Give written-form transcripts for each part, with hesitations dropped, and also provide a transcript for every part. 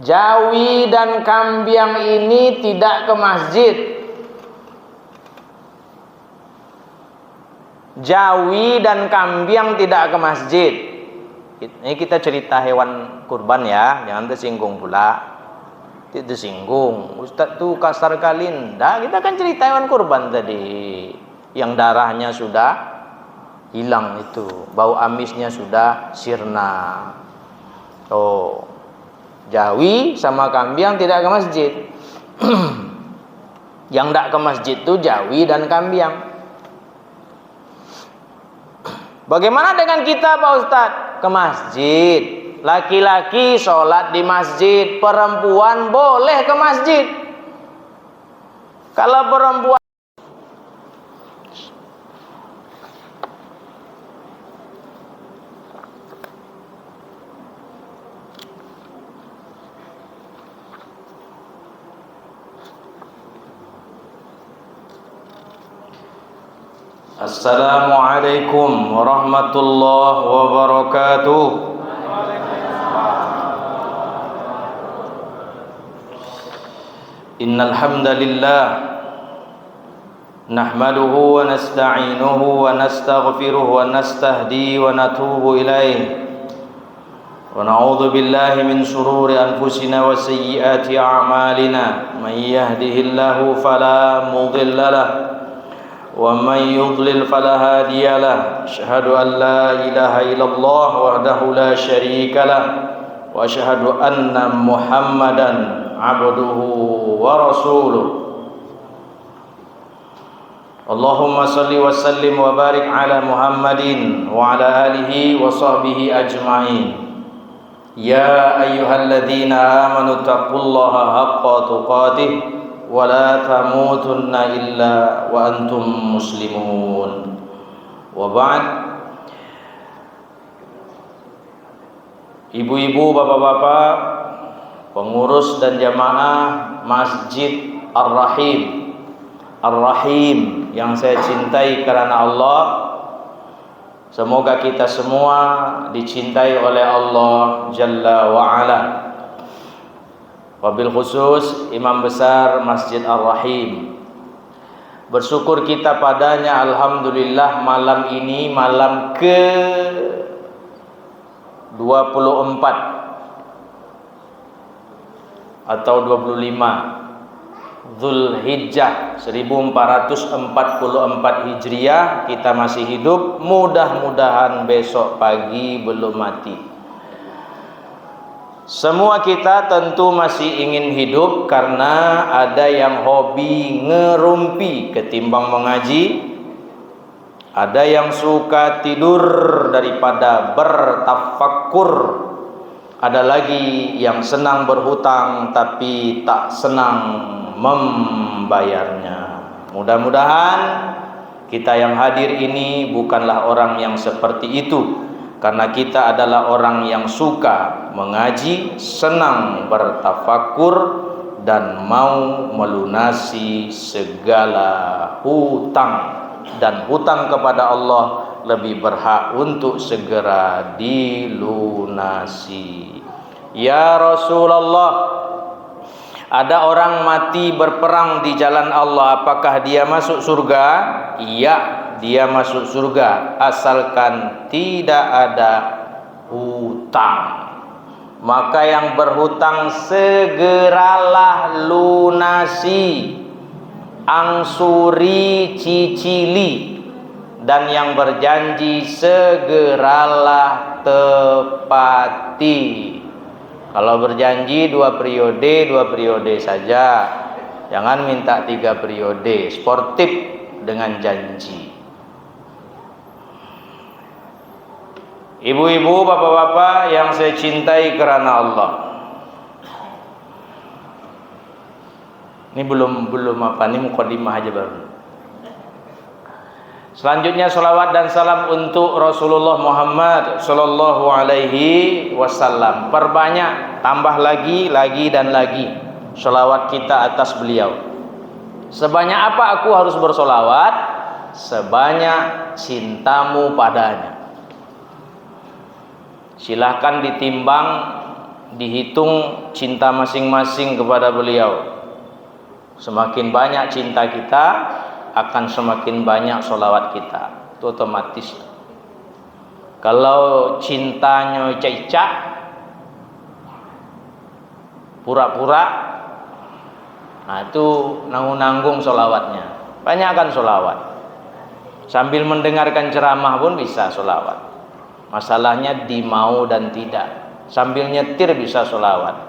Jawi dan Kambiang ini tidak ke masjid. Jawi dan Kambiang tidak ke masjid. Ini kita cerita hewan kurban ya, jangan tersinggung pula. Tidak tersinggung. Ustaz tuh kasar kali. Nggak, kita kan cerita hewan kurban tadi. Yang darahnya sudah hilang itu, bau amisnya sudah sirna. Oh, Jawi sama Kambiang tidak ke masjid. Yang tidak ke masjid itu Jawi dan Kambiang. Bagaimana dengan kita Pak Ustadz? Ke masjid. Laki-laki sholat di masjid, perempuan boleh ke masjid. Kalau perempuan Assalamualaikum warahmatullahi wabarakatuh. Innal hamdalillah nahmaduhu wa nasta'inuhu wa nastaghfiruhu wa nastahdi wa natubu ilaih. Wa na'udzu billahi min shururi anfusina wa sayyiati a'malina. Man yahdihillahu fala mudilla lahu ومن يضلل فلا هادي له أشهد أن لا إله إلا الله وحده لا شريك له وأشهد أن محمدا عبده ورسوله اللهم صل وسلم وبارك على محمد وعلى آله وصحبه أجمعين يا أيها الذين آمنوا اتقوا الله حق تقاته ولا تموتن إلا وأنتم مسلمون وبعد. Ibu-ibu, bapak-bapak, pengurus dan jamaah Masjid Ar-Rahim, Ar-Rahim yang saya cintai karena Allah. Semoga kita semua dicintai oleh Allah Jalla wa'ala. Wabil khusus Imam Besar Masjid Ar-Rahim, bersyukur kita padanya. Alhamdulillah, malam ini malam ke 24 atau 25 Zulhijjah 1444 Hijriah, kita masih hidup. Mudah-mudahan besok pagi belum mati. Semua kita tentu masih ingin hidup karena ada yang hobi ngerumpi ketimbang mengaji, ada yang suka tidur daripada bertafakkur, ada lagi yang senang berhutang tapi tak senang membayarnya. Mudah-mudahan kita yang hadir ini bukanlah orang yang seperti itu, karena kita adalah orang yang suka mengaji, senang bertafakur, dan mau melunasi segala hutang. Dan hutang kepada Allah lebih berhak untuk segera dilunasi. Ya Rasulullah, ada orang mati berperang di jalan Allah, apakah dia masuk surga? Iya, dia masuk surga asalkan tidak ada hutang. Maka yang berhutang segeralah lunasi, angsuri, cicili, dan yang berjanji segeralah tepati. Kalau berjanji 2 periode saja, jangan minta 3 periode. Sportif dengan janji. Ibu-ibu, bapak-bapak yang saya cintai karena Allah. Ini belum apa, ini mukadimah aja baru. Selanjutnya salawat dan salam untuk Rasulullah Muhammad sallallahu alaihi wasallam. Perbanyak, tambah lagi dan lagi salawat kita atas beliau. Sebanyak apa aku harus bersolawat? Sebanyak cintamu padanya. Silahkan ditimbang dihitung cinta masing-masing kepada beliau. Semakin banyak cinta kita, akan semakin banyak sholawat kita. Itu otomatis. Kalau cintanya cicak, pura-pura, nah itu nanggung-nanggung sholawatnya. Banyakkan sholawat. Sambil mendengarkan ceramah pun bisa sholawat. Masalahnya di mau dan tidak. Sambil nyetir bisa sholawat.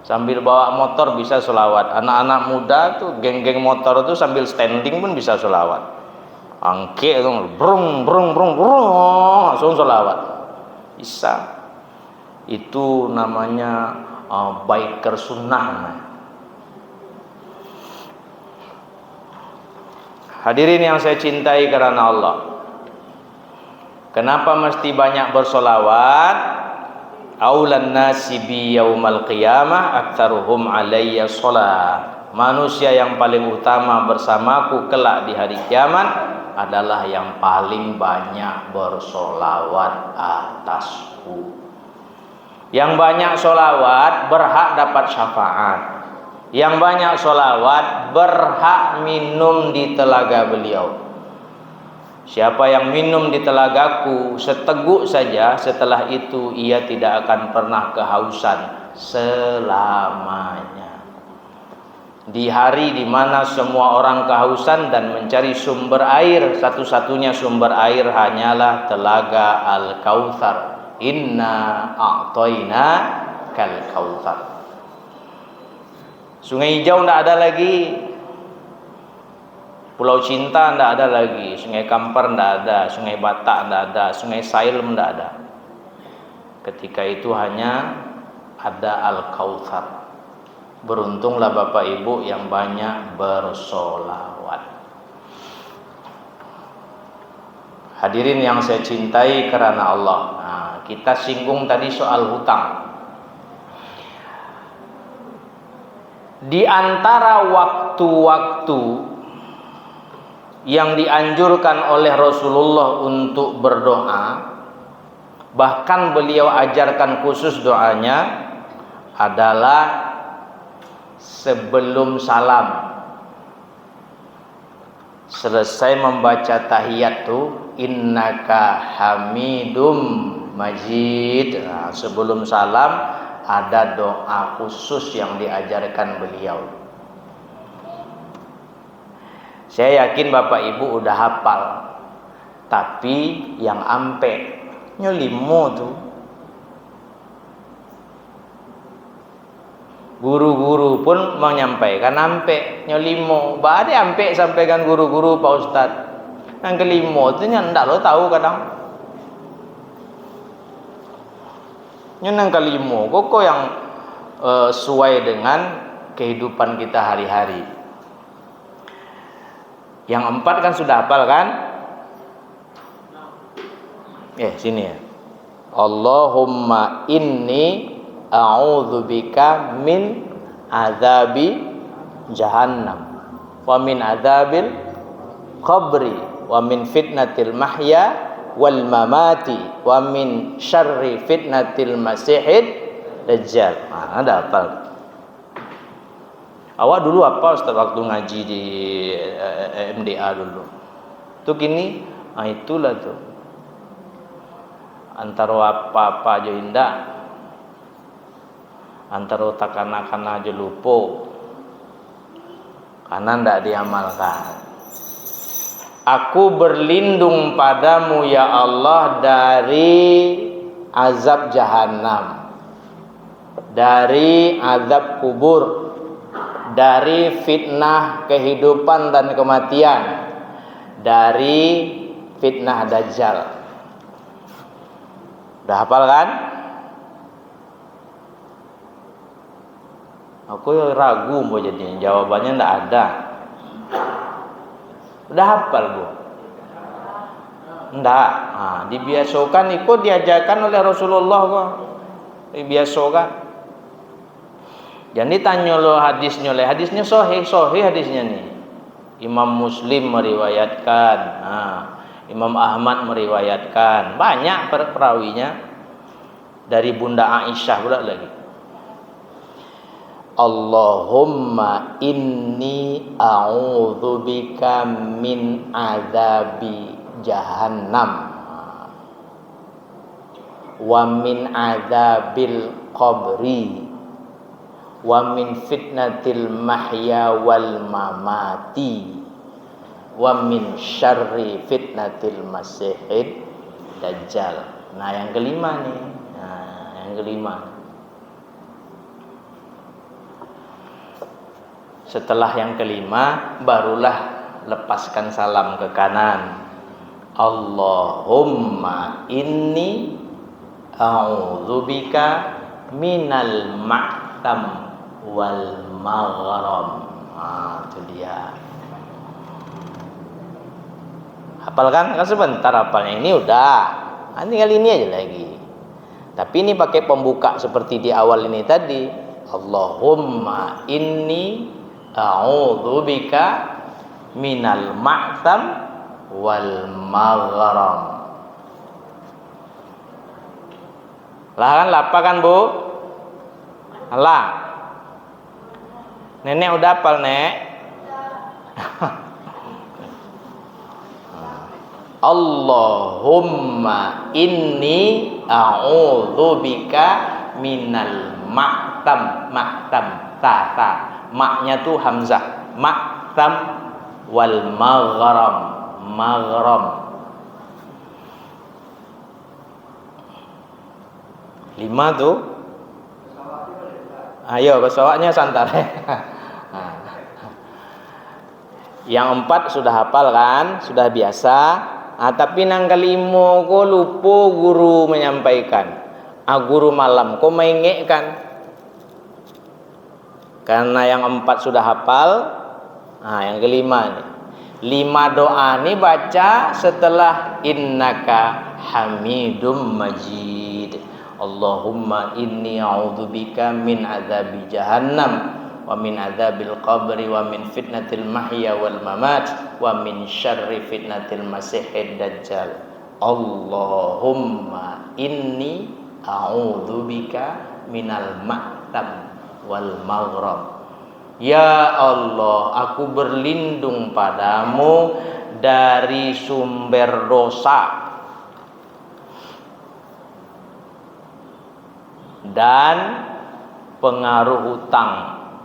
Sambil bawa motor bisa sholawat. Anak-anak muda tuh geng-geng motor tuh sambil standing pun bisa sholawat. Angke itu brung brung brung brung langsung sholawat. Bisa. Itu namanya biker sunnah. Hadirin yang saya cintai karena Allah, kenapa mesti banyak bersolawat? Aulan nasi bi yaumal qiyamah aktsaruhum alayya shalah. Manusia yang paling utama bersamaku kelak di hari kiamat adalah yang paling banyak bersolawat atasku. Yang banyak solawat berhak dapat syafaat. Yang banyak solawat berhak minum di telaga beliau. Siapa yang minum di telagaku seteguk saja, setelah itu ia tidak akan pernah kehausan selamanya. Di hari di mana semua orang kehausan dan mencari sumber air, satu-satunya sumber air hanyalah telaga Al-Kautsar. Inna a'toina kal kautsar. Sungai hijau tidak ada lagi, Pulau Cinta tidak ada lagi, Sungai Kampar tidak ada, Sungai Batak tidak ada, Sungai Salem tidak ada. Ketika itu hanya ada Al-Kautsar. Beruntunglah Bapak Ibu yang banyak bersolawat. Hadirin yang saya cintai karena Allah. Nah, kita singgung tadi soal hutang. Di antara waktu-waktu yang dianjurkan oleh Rasulullah untuk berdoa, bahkan beliau ajarkan khusus doanya adalah sebelum salam. Selesai membaca tahiyat tuh, innaka hamidum majid. Nah, sebelum salam ada doa khusus yang diajarkan beliau. Saya yakin Bapak Ibu udah hafal. Tapi yang ampe nyelimo tuh, guru-guru pun menyampaikan ampe nyelimo. Bade ampe sampaikan guru-guru Pak Ustadz. Yang kelimo itu ndak lo tahu kadang. Yang kelima, kok yang sesuai dengan kehidupan kita hari-hari. Yang empat kan sudah hafal kan? Sini ya. Allahumma inni a'udzubika min azabi jahannam wa min azabil qabri wa min fitnatil mahya wal mamati wa min syarri fitnatil masihid dajjal. Nah, ada apa? Awak dulu apa Ustaz waktu ngaji di MDA dulu? Tuh gini, itulah tuh. Antara apa-apa aja indah, antara takkan-akan aja lupa, karena ndak diamalkan. Aku berlindung padamu ya Allah dari azab jahanam, dari azab kubur, dari fitnah kehidupan dan kematian, dari fitnah dajjal. Udah hafal kan? Aku ragu mau jadi jawabannya ndak ada. Udah hafal Bu? Enggak. Nah, dibiasakan ikut diajarkan oleh Rasulullah kok. Dibiasakan. Jadi tanya lo hadisnya, hadisnya sahih hadisnya nih. Imam Muslim meriwayatkan, Imam Ahmad meriwayatkan, banyak perawinya dari Bunda Aisyah pula lagi. Allahumma inni a'udzubika min adzabi jahannam wa min adzabil qabri wa min fitnatil mahya wal mamati wa min syarri fitnatil masihid dajjal. Nah, yang kelima nih. Nah, yang kelima. Setelah yang kelima, barulah lepaskan salam ke kanan. Allahumma inni a'udzubika minal ma'tam wal maghram. Nah, itu dia. Hafalkan? Kan sebentar hafalnya. Ini udah. Nanti kali ini aja lagi. Tapi ini pakai pembuka seperti di awal ini tadi. Allahumma inni a'udzubika minal ma'tam wal maghram. Lah kan lapa kan Bu? Lah. Nenek udah hafal, Nek? Allahumma inni a'udzubika minal ma'tam. Ma'tam, ta. Maknya tuh hamzah. Ma'tam wal maghram. Maghram. 5 tuh. Ayo pesawatnya santar. Yang 4 sudah hafal kan? Sudah biasa. Tapi nang kelima ko lupa guru menyampaikan. Guru malam ko maingek kan? Karena yang 4 sudah hafal. Yang kelima nih. 5 doa nih baca setelah innaka hamidum majid. Allahumma inni a'udzubika min adzabi jahannam wa min adzabil qabri wa min fitnatil mahya wal mamat wa min syarri fitnatil masihid dajjal. Allahumma inni a'udzubika minal ma'tam wal maghram. Ya Allah, aku berlindung padamu dari sumber dosa dan pengaruh hutang,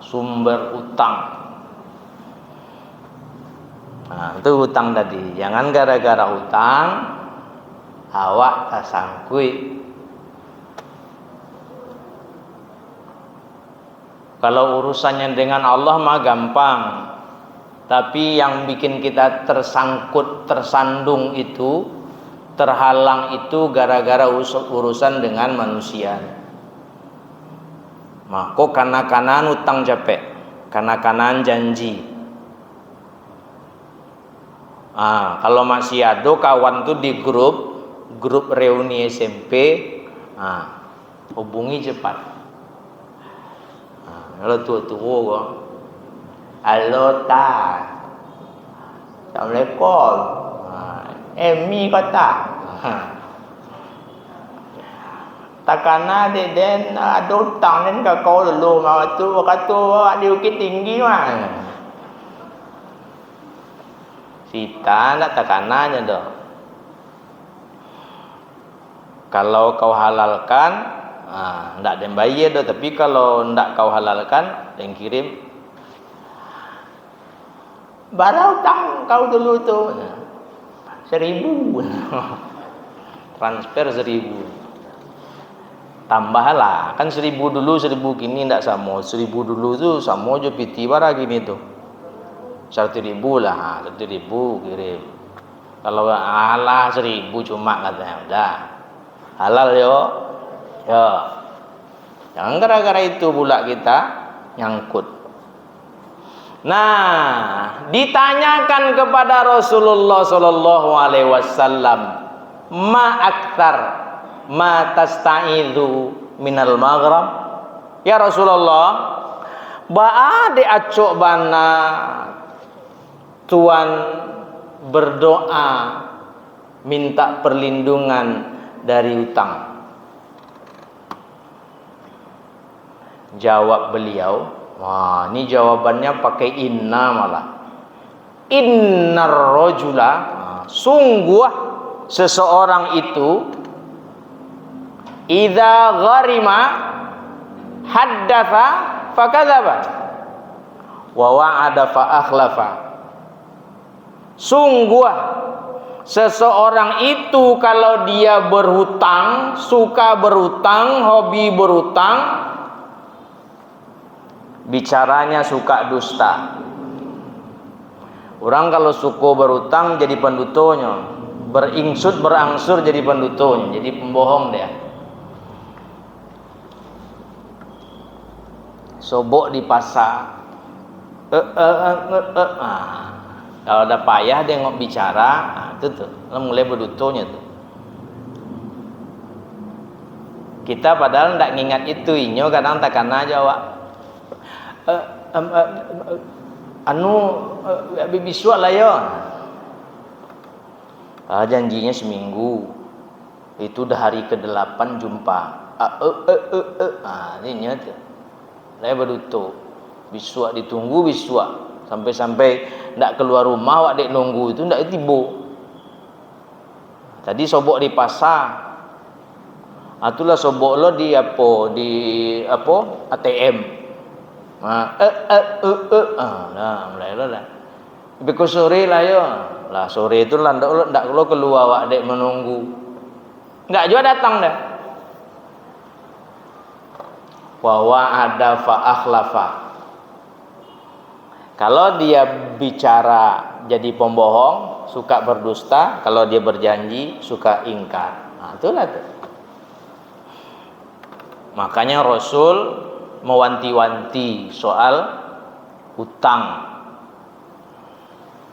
sumber hutang. Nah, itu hutang tadi. Jangan gara-gara hutang awak tersangkut. Kalau urusannya dengan Allah mah gampang. Tapi yang bikin kita tersangkut, tersandung itu, terhalang itu gara-gara urusan dengan manusia. Maka kanan-kanan utang capek, kanan-kanan janji. Kalau masih ada kawan tuh di grup reuni SMP, hubungi cepat. Kalau tua-tua kok, halo ta, assalamualaikum, Emi kata. Takana den ada utang den ka kau dulu waktu di Bukit Tinggi mah. Sita nak takananya dah. Kalau kau halalkan, ndak den bayar dah. Tapi kalau ndak kau halalkan, den kirim. Bara utang kau dulu tu 1.000. Transfer 1.000. Tambahlah, kan 1.000 dulu 1.000 kini ndak sama. 1.000 dulu tu sama je piti bara gini tu. 1.000 lah, 1.000 kirim. Kalau alah 1.000 cuma katanya udah halal yo. Jangan gara-gara itu pula kita nyangkut. Nah, ditanyakan kepada Rasulullah sallallahu alaihi wasallam, ma aktsar ma tasta'idzu minal maghram. Ya Rasulullah, baade acok bana tuan berdoa minta perlindungan dari utang. Jawab beliau, Wah, ini jawabannya pakai inna malah. Innar rajula, sungguh seseorang itu idza gharima haddatsa fakadzaba wa wa'ada fa akhlafa. Sungguh seseorang itu kalau dia berhutang, suka berhutang, hobi berhutang, bicaranya suka dusta. Orang kalau suka berhutang jadi pendutonya, beringsut berangsur jadi pendutonya, jadi pembohong dia. Sobok di pasar, kalau ada payah dia ngok bicara, itu tuh, mulai berdutonya tuh. Kita padahal ndak ngingat itu, inyo kadang takkan aja wak. Biswa lah ya. Janjinya seminggu. Itu udah hari ke-8 jumpa. Ini nyata. Saya berduto. Biswa ditunggu biswa. Sampai-sampai ndak keluar rumah wak dek nunggu itu ndak tiba. Tadi sobok di pasar. Itulah sobok lo di ATM. Mulai lah. Beku sore lah ya. Lah sore itu lah ndak lo keluar wak dek menunggu. Ndak juga datang dah. Wa wa'ada fa akhlafa. Kalau dia bicara jadi pembohong, suka berdusta, kalau dia berjanji suka ingkar. Itulah tuh. Makanya Rasul mewanti-wanti soal hutang.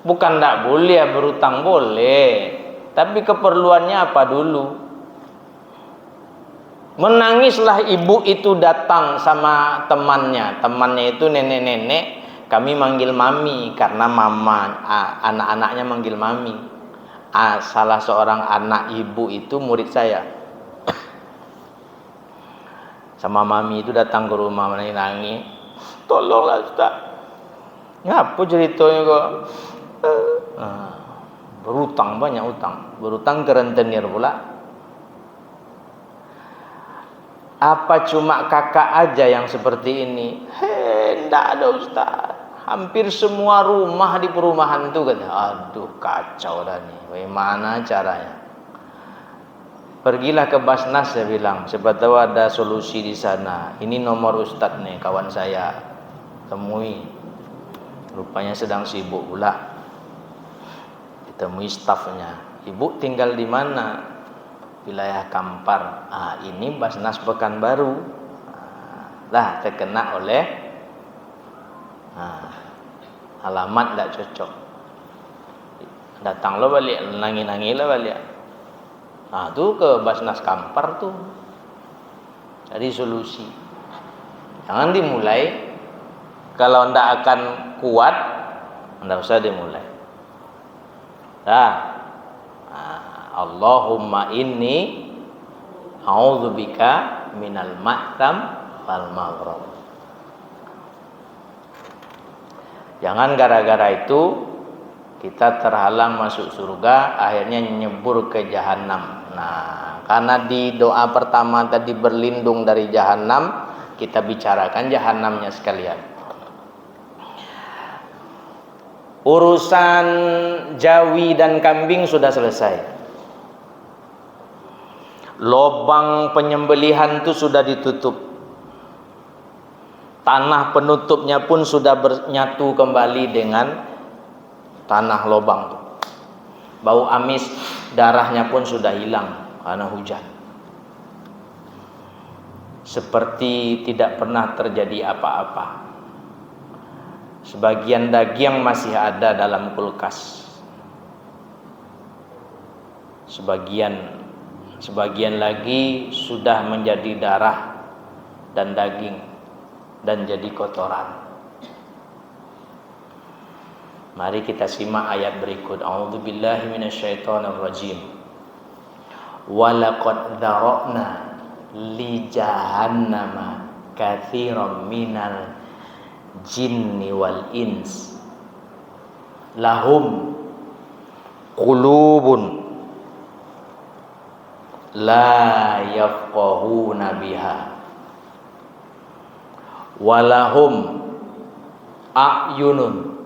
Bukan tak boleh berhutang, boleh. Tapi keperluannya apa dulu? Menangislah ibu itu datang sama temannya. Temannya itu nenek-nenek, kami manggil mami karena mama, anak-anaknya manggil mami. Salah seorang anak ibu itu murid saya. Sama mami itu datang ke rumah menangis. Tolonglah Ustaz. Ngapa ceritanya kok? Berutang, banyak utang. Berutang ke rentenir pula. Apa cuma kakak aja yang seperti ini? Enggak ada Ustaz. Hampir semua rumah di perumahan itu kata. Aduh kacau dah nih. Bagaimana caranya? Pergilah ke Basnas, saya bilang, siapa tahu ada solusi di sana. Ini nomor Ustadz nih, kawan saya. Temui. Rupanya sedang sibuk pula. Ditemui stafnya. Ibu tinggal di mana? Wilayah Kampar. Ini Basnas Pekanbaru. Lah terkena oleh alamat tidak cocok. Datang lo balik, nangi-nangi lo balik. Tuh ke Basnas Kampar tuh cari solusi. Jangan dimulai. Kalau ndak akan kuat, ndak usah dimulai. Allahumma inni a'udzubika minal ma'tam wal maghrib. Jangan gara-gara itu kita terhalang masuk surga, akhirnya nyebur ke jahanam. Nah, karena di doa pertama tadi berlindung dari jahanam, kita bicarakan jahanamnya sekalian. Urusan jawi dan kambing sudah selesai. Lobang penyembelihan itu sudah ditutup. Tanah penutupnya pun sudah bernyatu kembali dengan tanah lobang itu. Bau amis darahnya pun sudah hilang karena hujan. Seperti tidak pernah terjadi apa-apa. Sebagian daging masih ada dalam kulkas. Sebagian lagi sudah menjadi darah dan daging dan jadi kotoran. Mari kita simak ayat berikut. A'udzubillahi minasyaitonirrajim. Walaqad dzara'na li jahannama katsiran minal jinni wal ins. Lahum qulubun la yafqahuna biha walahum a'yunun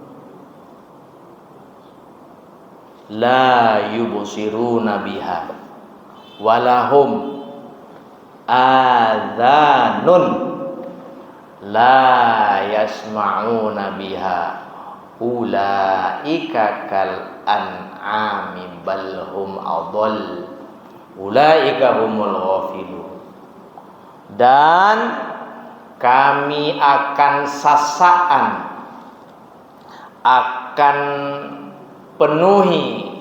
la yubsiruna biha walahum adhanun la yasma'una biha ulaika kal an'ami bal hum adall ulaika humul ghafilun. Dan kami akan sasaan, akan penuhi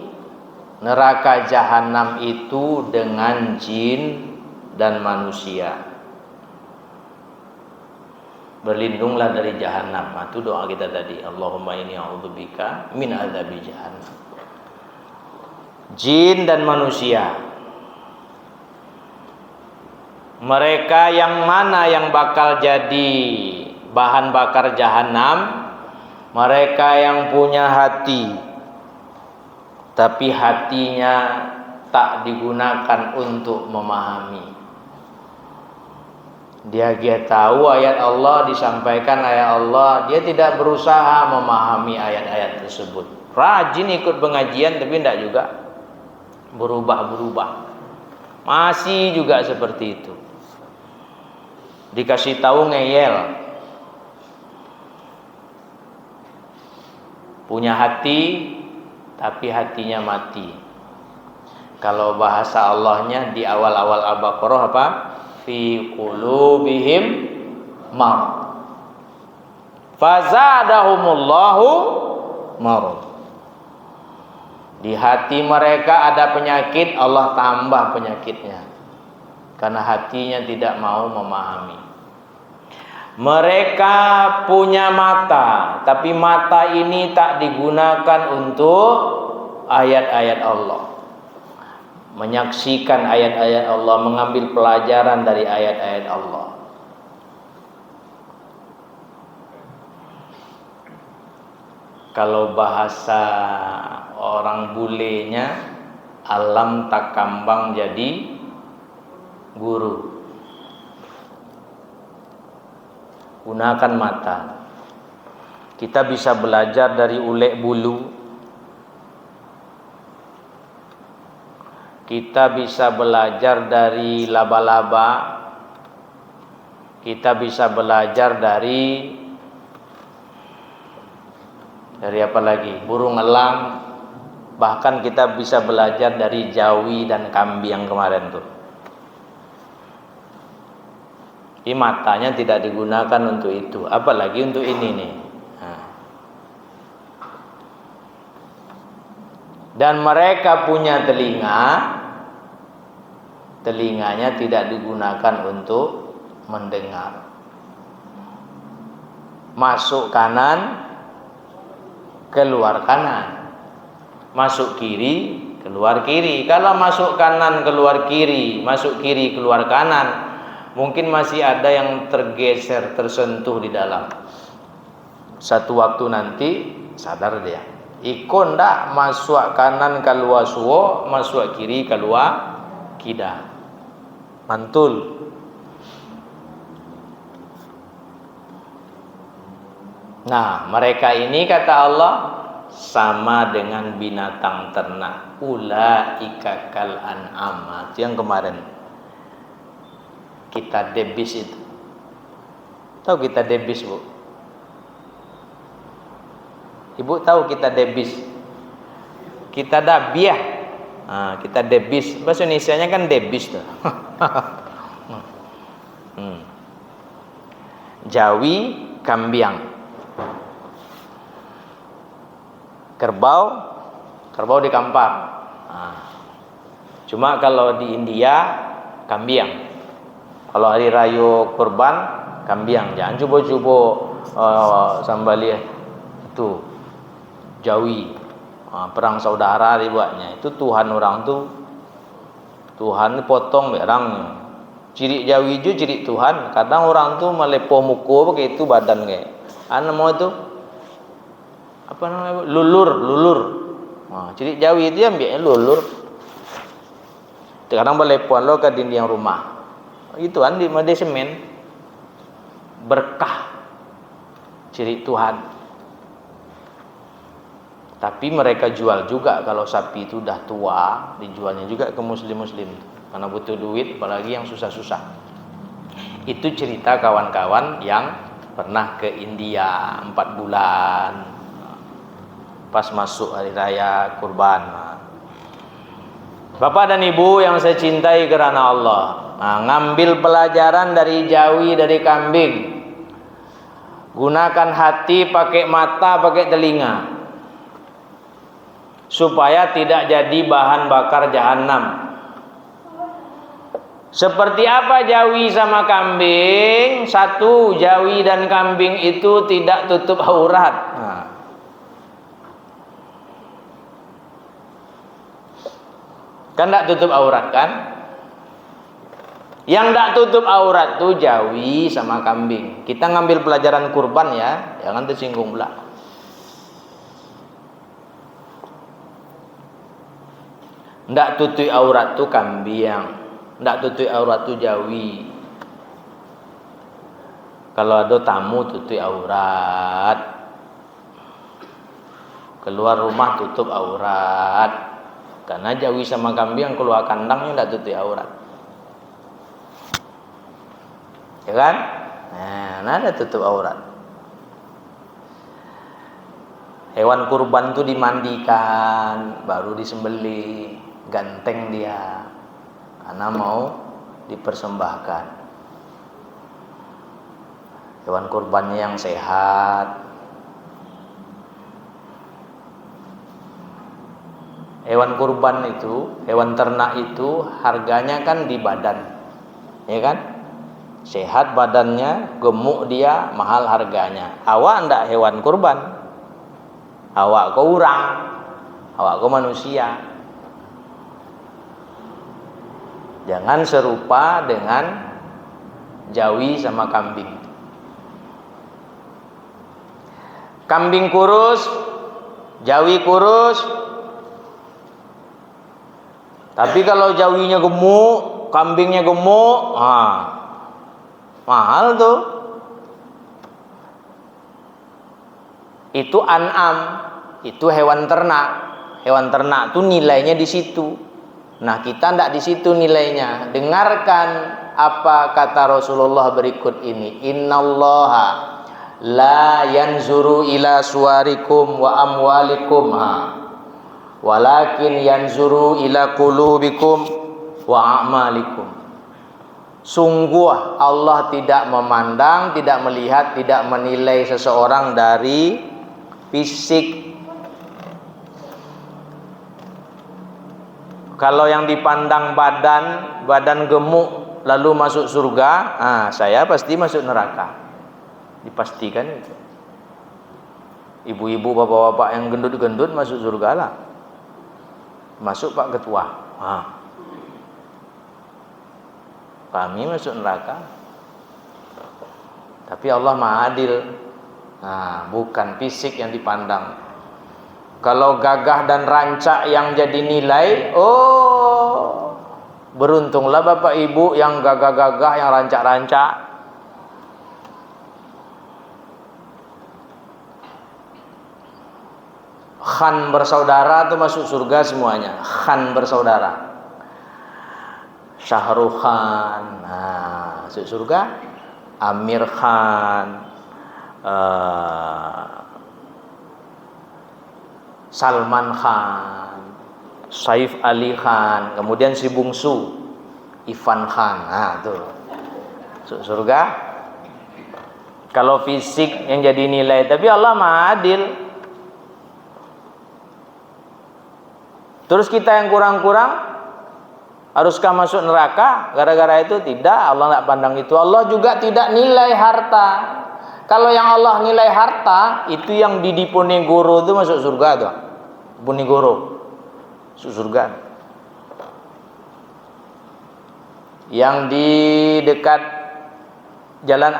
neraka jahanam itu dengan jin dan manusia. Berlindunglah dari jahanam. Itu doa kita tadi. Allahumma inni a'udzubika min adzabi jahannam. Jin dan manusia. Mereka yang mana yang bakal jadi bahan bakar jahanam? Mereka yang punya hati, tapi hatinya tak digunakan untuk memahami. Dia tahu ayat Allah, disampaikan ayat Allah, dia tidak berusaha memahami ayat-ayat tersebut. Rajin ikut pengajian tapi tidak juga berubah-berubah. Masih juga seperti itu. Dikasih tahu ngeyel. Punya hati tapi hatinya mati. Kalau bahasa Allahnya di awal-awal Al-Baqarah apa? Fi qulubihim marad. Fazadahumullahu marad. Di hati mereka ada penyakit, Allah tambah penyakitnya. Karena hatinya tidak mau memahami. Mereka punya mata, tapi mata ini tak digunakan untuk ayat-ayat Allah. Menyaksikan ayat-ayat Allah, mengambil pelajaran dari ayat-ayat Allah. Kalau bahasa orang bulenya, alam tak kambang jadi guru. Gunakan mata. Kita bisa belajar dari ulek bulu. Kita bisa belajar dari laba-laba. Kita bisa belajar dari apa lagi? Burung elang. Bahkan kita bisa belajar dari jawi dan kambing yang kemarin tuh. Ini matanya tidak digunakan untuk itu, apalagi untuk ini nih. Dan mereka punya telinga, telinganya tidak digunakan untuk mendengar. Masuk kanan, keluar kanan. Masuk kiri, keluar kiri. Kalau masuk kanan, keluar kiri, masuk kiri, keluar kanan, mungkin masih ada yang tergeser, tersentuh di dalam. Satu waktu nanti sadar dia. Iko ndak masuk kanan keluar suwo, masuk kiri keluar kida. Mantul. Nah, mereka ini kata Allah sama dengan binatang ternak. Ulaika kal an'am. Itu yang kemarin kita debis itu. Tahu kita debis, Bu? Ibu tahu kita debis? Kita dabiah. Nah, kita debis. Bahasa Indonesianya kan debis tuh. Jawi, kambiang. Kerbau di kampar. Nah, cuma kalau di India kambiang. Kalau hari raya kurban, kambiang. Jangan coba-coba sambali itu jawi. Perang saudara dibuatnya. Itu Tuhan orang tuh. Tuhan potong berangnya. Ciri jawi itu ciri Tuhan. Kadang orang tuh melepoh muka begitu badan kayak. Mau itu apa namanya? Lulur. Cilik Jawi itu ambilnya lulur. Sekarang balepuan lo ke dinding rumah. Itu di made semen. Berkah. Ciri Tuhan. Tapi mereka jual juga kalau sapi itu udah tua, dijualnya juga ke muslim-muslim karena butuh duit, apalagi yang susah-susah. Itu cerita kawan-kawan yang pernah ke India 4 bulan. Pas masuk hari raya kurban. Bapak dan Ibu yang saya cintai karena Allah, ngambil pelajaran dari Jawi, dari kambing. Gunakan hati, pakai mata, pakai telinga, supaya tidak jadi bahan bakar jahanam. Seperti apa Jawi sama kambing? Satu, Jawi dan kambing itu tidak tutup aurat. Kan tidak tutup aurat kan? Yang tidak tutup aurat tuh Jawi sama kambing. Kita ngambil pelajaran kurban ya, jangan tersinggung pula. Tidak tutup aurat tuh kambing, tidak tutup aurat tuh Jawi. Kalau ada tamu tutup aurat, keluar rumah tutup aurat. Karena Jawi sama kambing yang keluar kandangnya tidak tutup aurat. Ya kan? Nah, ada tutup aurat. Hewan kurban itu dimandikan, baru disembelih, ganteng dia, karena mau dipersembahkan. Hewan kurbannya yang sehat. Hewan kurban itu, hewan ternak itu harganya kan di badan, ya kan? Sehat badannya, gemuk dia, mahal harganya. Awak ndak hewan kurban, awak kau orang, awak kau manusia. Jangan serupa dengan Jawi sama kambing. Kambing kurus, Jawi kurus. Tapi kalau Jawinya gemuk, kambingnya gemuk, mahal tuh. Itu an'am, itu hewan ternak. Hewan ternak tuh nilainya di situ. Nah, kita tidak di situ nilainya. Dengarkan apa kata Rasulullah berikut ini. Innallaha la yanzuru ila suwarikum wa amwalikum. Walakin yanzuru ila qulubikum wa a'malikum. Sungguh Allah tidak memandang, tidak melihat, tidak menilai seseorang dari fisik. Kalau yang dipandang badan gemuk lalu masuk surga, saya pasti masuk neraka. Dipastikan itu. Ibu-ibu, bapak-bapak yang gendut-gendut masuk surga lah. Masuk Pak Ketua. Kami masuk neraka. Tapi Allah Maha Adil. Bukan fisik yang dipandang. Kalau gagah dan rancak yang jadi nilai, beruntunglah Bapak Ibu yang gagah-gagah, yang rancak-rancak. Khan bersaudara itu masuk surga semuanya. Khan bersaudara. Syahrukh Khan, masuk surga. Amir Khan, Salman Khan, Saif Ali Khan, kemudian si bungsu Ivan Khan. Tuh masuk surga. Kalau fisik yang jadi nilai, tapi Allah Maha Adil. Terus kita yang kurang-kurang haruskah masuk neraka gara-gara itu? Tidak, Allah tidak pandang itu. Allah juga tidak nilai harta. Kalau yang Allah nilai harta, itu yang di Diponegoro itu masuk surga tuh. Diponegoro masuk surga. Yang di dekat jalan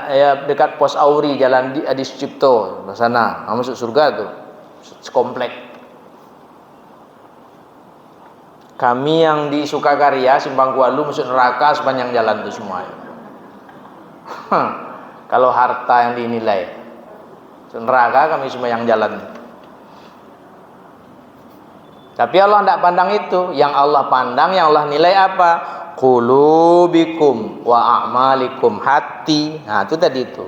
dekat Pos Auri, jalan di Adi Sucipto sana, masuk surga tuh sekomplek. Kami yang di Sukakarya, Simpang Kualu, masuk neraka sepanjang jalan itu semua. Kalau harta yang dinilai, neraka kami semua yang jalan. Tapi Allah tidak pandang itu. Yang Allah pandang, yang Allah nilai apa? Qulubikum wa a'malikum, hati. Nah itu tadi itu.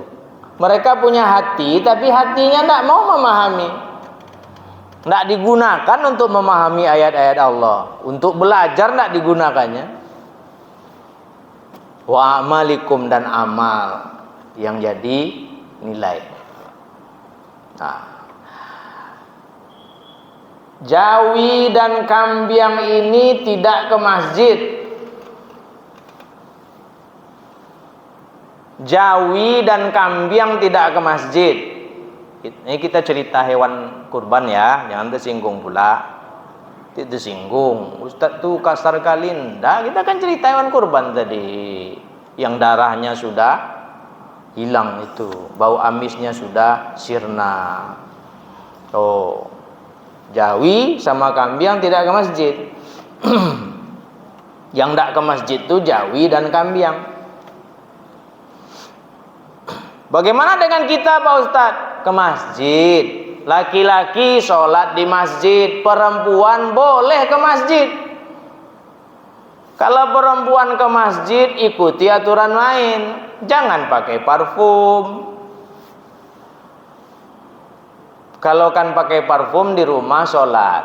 Mereka punya hati, tapi hatinya tidak mau memahami. Tidak digunakan untuk memahami ayat-ayat Allah. Untuk belajar tidak digunakannya. Wa a'malikum, dan amal yang jadi nilai. Nah, Jawi dan Kambiang ini tidak ke masjid. Jawi dan Kambiang tidak ke masjid. Ini kita cerita hewan kurban ya, jangan tersinggung pula. Tidak tersinggung. Ustaz tuh kasar kali. Nggak, kita kan cerita hewan kurban tadi. Yang darahnya sudah hilang itu, bau amisnya sudah sirna. Oh, Jawi sama Kambiang tidak ke masjid. Yang tidak ke masjid itu Jawi dan Kambiang. Bagaimana dengan kita Pak Ustadz? Ke masjid. Laki-laki sholat di masjid, perempuan boleh ke masjid. Kalau perempuan ke masjid, ikuti aturan lain. Jangan pakai parfum. Kalau kan pakai parfum di rumah sholat.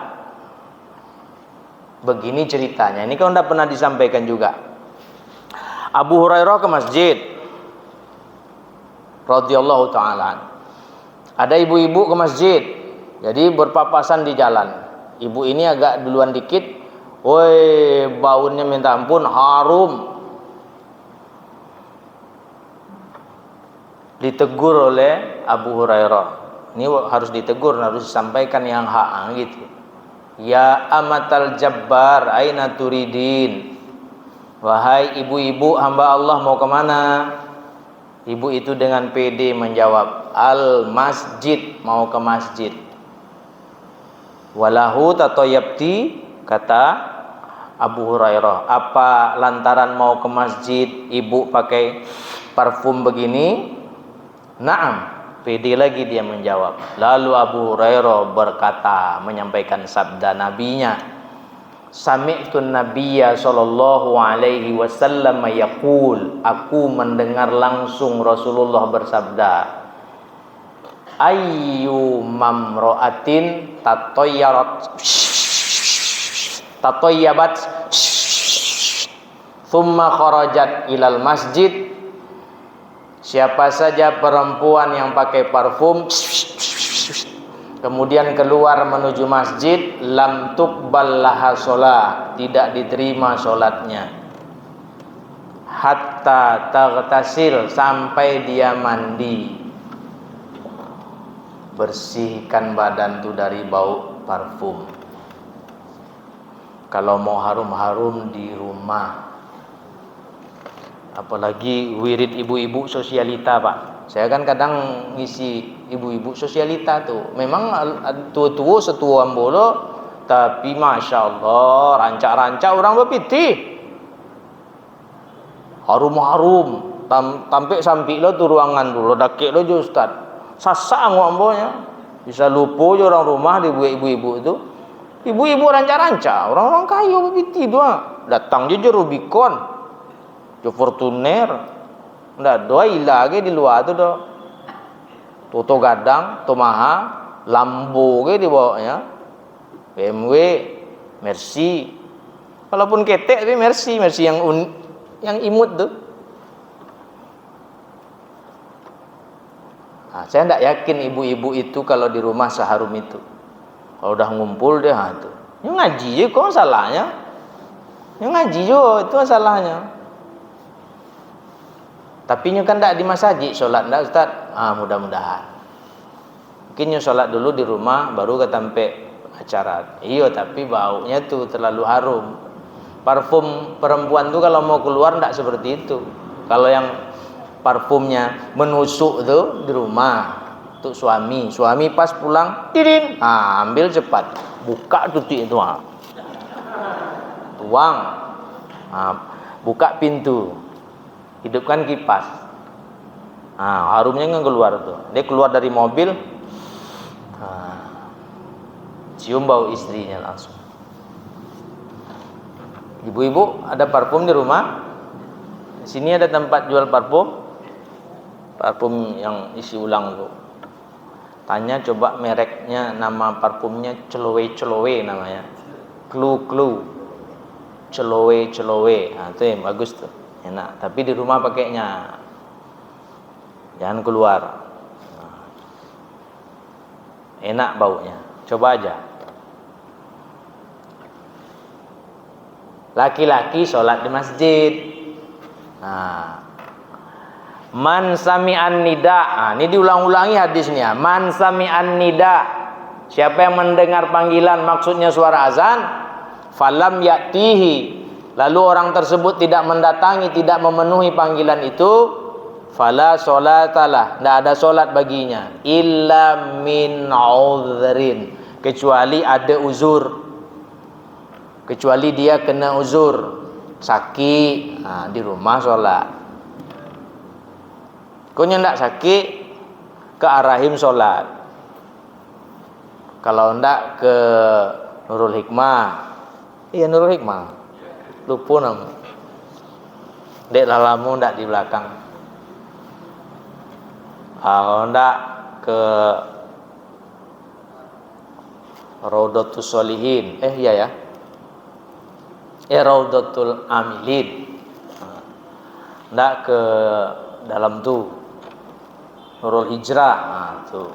Begini ceritanya. Ini kan udah pernah disampaikan juga. Abu Hurairah ke masjid radhiyallahu ta'ala. Ada ibu-ibu ke masjid, jadi berpapasan di jalan. Ibu ini agak duluan dikit, woi baunya minta ampun, harum. Ditegur oleh Abu Hurairah. Ini harus ditegur, harus disampaikan yang hak gitu. Ya amatal jabbar, aina turidin. Wahai ibu-ibu hamba Allah, mau kemana? Ibu itu dengan pede menjawab, al masjid, mau ke masjid. Walahu tatoyabti, kata Abu Hurairah, apa lantaran mau ke masjid ibu pakai parfum begini? Naam, pede lagi dia menjawab. Lalu Abu Hurairah berkata, menyampaikan sabda nabinya, Sami'tun Nabiyya sallallahu alaihi wasallam yaqul, aku mendengar langsung Rasulullah bersabda, ayyu mamra'atin tatayyabat thumma kharajat ilal masjid, siapa saja perempuan yang pakai parfum kemudian keluar menuju masjid, lam tuqbal laha shalah, tidak diterima sholatnya, hatta taghtasil, sampai dia mandi, bersihkan badan tuh dari bau parfum. Kalau mau harum-harum di rumah, apalagi wirid ibu-ibu sosialita Pak. Saya kan kadang ngisi ibu-ibu sosialita tuh. Memang tua-tua setua ambolo, tapi masya Allah rancak-rancak orang berpiti. Harum-harum, sampai lo tuh ruangan dulu, dakik lo jo Ustaz. Sasak ambonya. Bisa lupa jo orang rumah di ibu-ibu itu. Ibu-ibu rancak-rancak, orang-orang kaya berpiti doang. Datang jo Rubicon, jo Fortuner. Nggak doa lagi di luar tu doh. Toto gadang, Tomaha, Lambo ke di bawahnya, BMW, Mercy. Walaupun ketek tapi Mercy yang imut tuh. Nah, saya tidak yakin ibu-ibu itu kalau di rumah seharum itu. Kalau udah ngumpul deh tuh. Yang ngaji je kok salahnya. Yang ngaji jo itu masalahnya. Tapi nyu kan tak di masjid sholat ndak Ustaz? Mudah-mudahan. Mungkin nyu sholat dulu di rumah baru ketampe acara. Iya, tapi baunya tuh terlalu harum. Parfum perempuan tuh kalau mau keluar ndak seperti itu. Kalau yang parfumnya menusuk tuh di rumah untuk suami. Suami pas pulang, tirin, ambil cepat, buka tutik itu, tuang, buka pintu, hidupkan kipas, harumnya nggak keluar tuh. Dia keluar dari mobil, cium bau istrinya langsung. Ibu-ibu ada parfum di rumah? Di sini ada tempat jual parfum, parfum yang isi ulang tuh. Tanya coba mereknya, nama parfumnya Celowe namanya, Clue, Celowe. Itu yang bagus tuh, enak. Tapi di rumah pakainya, jangan keluar. Enak baunya, coba aja. Laki-laki sholat di masjid. Man sami'an nida. Ini diulang-ulangi hadisnya. Man sami'an nida. Siapa yang mendengar panggilan, maksudnya suara azan, falam ya'tihi, lalu orang tersebut tidak mendatangi, tidak memenuhi panggilan itu, fala sholatalah, tidak ada sholat baginya, illa min udhrin, kecuali ada uzur. Kecuali dia kena uzur, sakit, di rumah sholat. Kau ndak sakit, ke Arahim sholat. Kalau ndak ke Nurul Hikmah, iya Nurul Hikmah, lupa nama. Dek lalamu ndak di belakang. Kalau ndak ke Raudatus Sholihin, iya ya. Raudatul Amilin. Ndak ke dalam tuh Nurul Hijrah, tuh.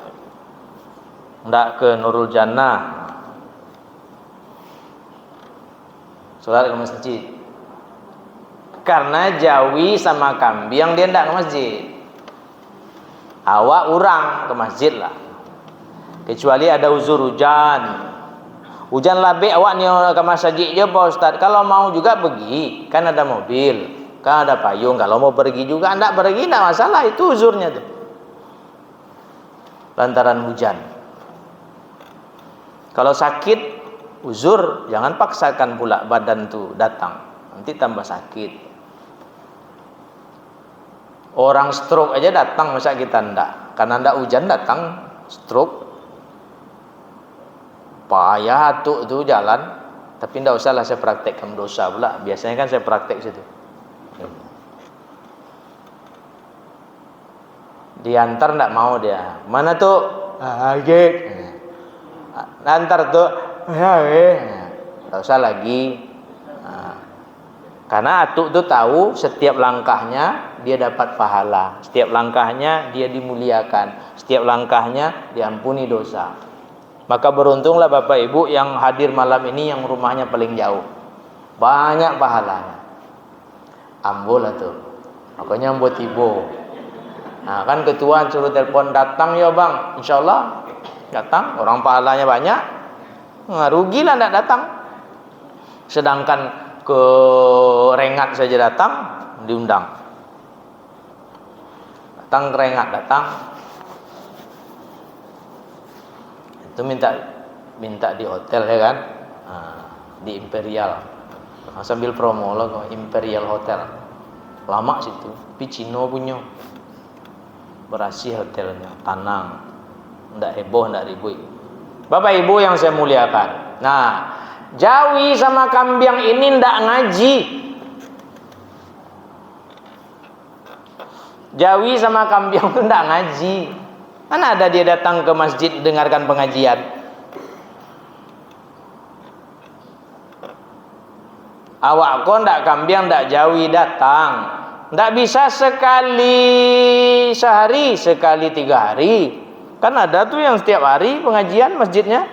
Ndak ke Nurul Jannah. Salat ke masjid. Karena Jawi sama Kambiang dia ndak ke masjid. Awak urang ke masjid lah. Kecuali ada uzur hujan. Hujan labik awak ni ke masjid je Pak Ustaz. Kalau mau juga pergi, kan ada mobil, kan ada payung. Kalau mau pergi juga ndak pergi, ndak masalah, itu uzurnya tuh. Lantaran hujan. Kalau sakit, uzur, jangan paksakan pula badan tuh datang, nanti tambah sakit. Orang stroke aja datang, masa kita ndak? Karena ndak hujan datang stroke. Payah tuh jalan, tapi ndak usahlah saya praktekkan dosa pula. Biasanya kan saya praktek situ. Diantar ndak mau dia. Mana tuh? Gitu. Antar tuh. Ndak usah lagi. Karena atuk tuh tahu setiap langkahnya dia dapat pahala, setiap langkahnya dia dimuliakan, setiap langkahnya diampuni dosa. Maka beruntunglah Bapak Ibu yang hadir malam ini yang rumahnya paling jauh. Banyak pahalanya. Ambo lah tuh. Makanya ambo tibo. Kan ketua suruh telepon, datang ya bang. Insyaallah datang. Orang pahalanya banyak. Rugilah tidak datang. Sedangkan ke Rengat saja datang, diundang. Datang ke Rengat, datang. Itu minta di hotel ya kan, di Imperial, sambil promo loh, Imperial Hotel, lama situ, tapi Cino punya, berasih hotelnya, tenang, ndak heboh, ndak ribut. Bapak Ibu yang saya muliakan, nah Jawi sama Kambiang ini ndak ngaji. Jawi sama Kambiang itu ndak ngaji. Mana ada dia datang ke masjid dengarkan pengajian? Awak kok ndak Kambiang, ndak Jawi datang. Ndak bisa sekali sehari, sekali 3 hari. Kan ada tuh yang setiap hari pengajian masjidnya.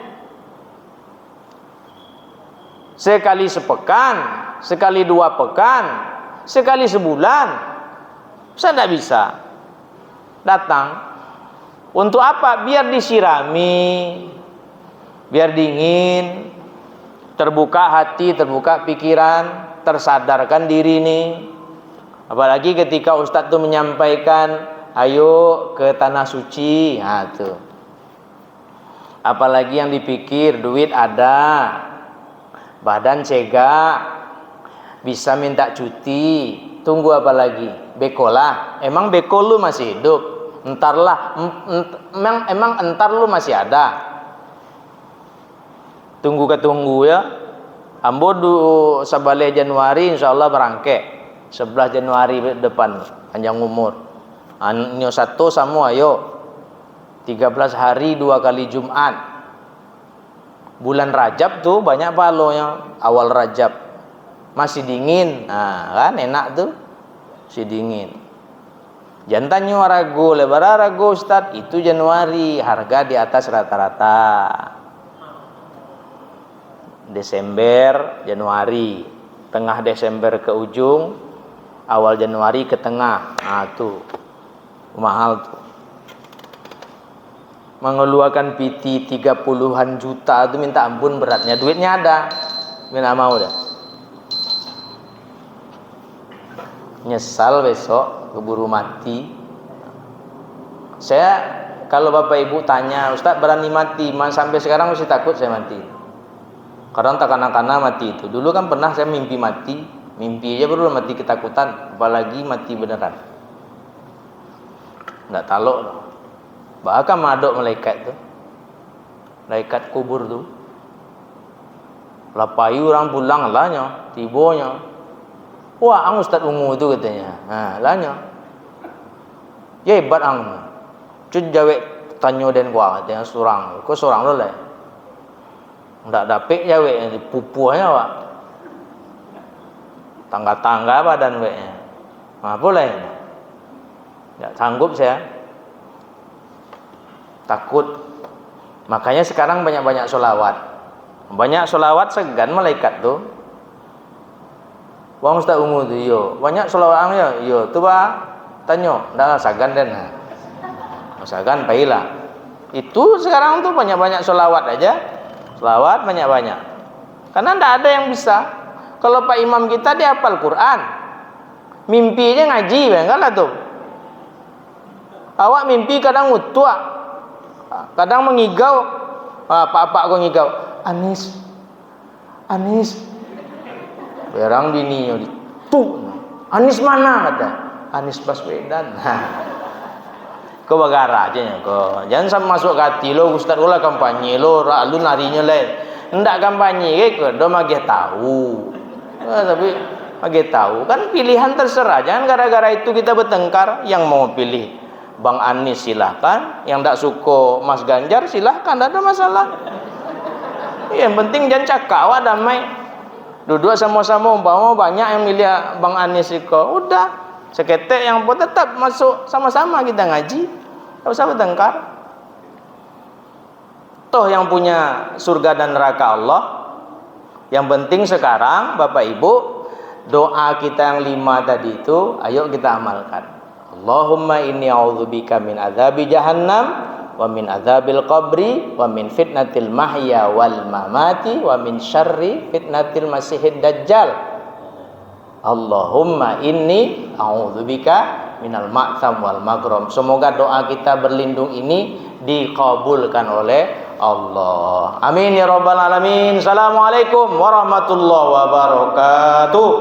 Sekali sepekan, sekali 2 pekan, sekali sebulan. Saya ndak bisa datang. Untuk apa? Biar disirami, biar dingin, terbuka hati, terbuka pikiran, tersadarkan diri ini. Apalagi ketika Ustadz tuh menyampaikan, ayo ke tanah suci, nah tuh. Apalagi yang dipikir, duit ada, badan cegak, bisa minta cuti, tunggu apa lagi? Bekolah, emang bekol lu masih hidup? Entarlah, emang entar lu masih ada? Tunggu ya. Ambo sabale Januari insyaallah berangke. 11 Januari depan panjang umur. Anyo satu sama ayo. 13 hari 2 kali Jumat. Bulan Rajab tuh banyak palonya awal Rajab. Masih dingin. Nah, kan enak tuh. Masih dingin. Jantannya ragu, lebar ragu Ustaz, itu Januari, harga di atas rata-rata. Desember, Januari, tengah Desember ke ujung, awal Januari ke tengah, nah tuh mahal tuh. Mengeluarkan PT 30-an juta itu minta ampun beratnya, duitnya ada, minta mau dah. Nyesal besok keburu mati. Saya kalau Bapak Ibu tanya, Ustaz berani mati? Sampai sekarang masih takut saya mati. Kadang tak kanak-kanak mati itu. Dulu kan pernah saya mimpi mati. Mimpi aja baru mati ketakutan, apalagi mati beneran. Enggak talok. Bahkan madok malaikat tuh. Malaikat kubur tuh. Lapayu orang pulang lahnya, tibonya. Wah, ang Ustaz ungu itu katanya. Nah, lahnya. Ya hebat ang. Cun jawek tanyo den kuah katanya surang. Kok surang lo lah. Nggak dapet ya wek dipupuhnya Pak. Tangga-tangga badan weknya. Nah, boleh. Nggak sanggup saya. Takut. Makanya sekarang banyak-banyak sholawat. Banyak sholawat segan malaikat tuh. Wong Ustaz ungu tuh yo. Banyak sholawat ya. Yo, tuh Pak. Tanyo, ndak sagan den. Sagan pailah. Itu sekarang tuh banyak-banyak sholawat aja. Selawat banyak-banyak. Karena tidak ada yang bisa. Kalau Pak Imam kita dia hafal Quran, mimpinya ngaji, enggak lah tuh. Awak mimpi kadang utua, kadang mengigau. Pak kau ngigau, Anis. Berang bininya tuh. Anis mana kata? Anis Baswedan. Kau bagara aja ya, kau jangan sampai masuk ke hati lo, Ustaz ulah kampanye lo, lu narinya lain, ndak kampanye, ke do mage tahu, tapi mage tahu kan pilihan terserah, jangan gara-gara itu kita bertengkar. Yang mau pilih Bang Anies silahkan, yang ndak suka Mas Ganjar silahkan, ndak ada masalah. Yang penting jangan cakap, damai, duduk sama-sama, umpama banyak yang milih Bang Anies itu, udah seketek yang tetap masuk sama-sama kita ngaji. Tak usah bertengkar. Toh yang punya surga dan neraka Allah. Yang penting sekarang Bapak Ibu, doa kita yang 5 tadi itu ayo kita amalkan. Allahumma inni a'udzubika min adzabi jahannam wa min adzabil qabri wa min fitnatil mahya wal mamati wa min syarri fitnatil masihid dajjal. Allahumma inni a'udzubika minal ma'tham wal magrom. Semoga doa kita berlindung ini dikabulkan oleh Allah. Amin ya rabbal alamin. Assalamualaikum warahmatullahi wabarakatuh.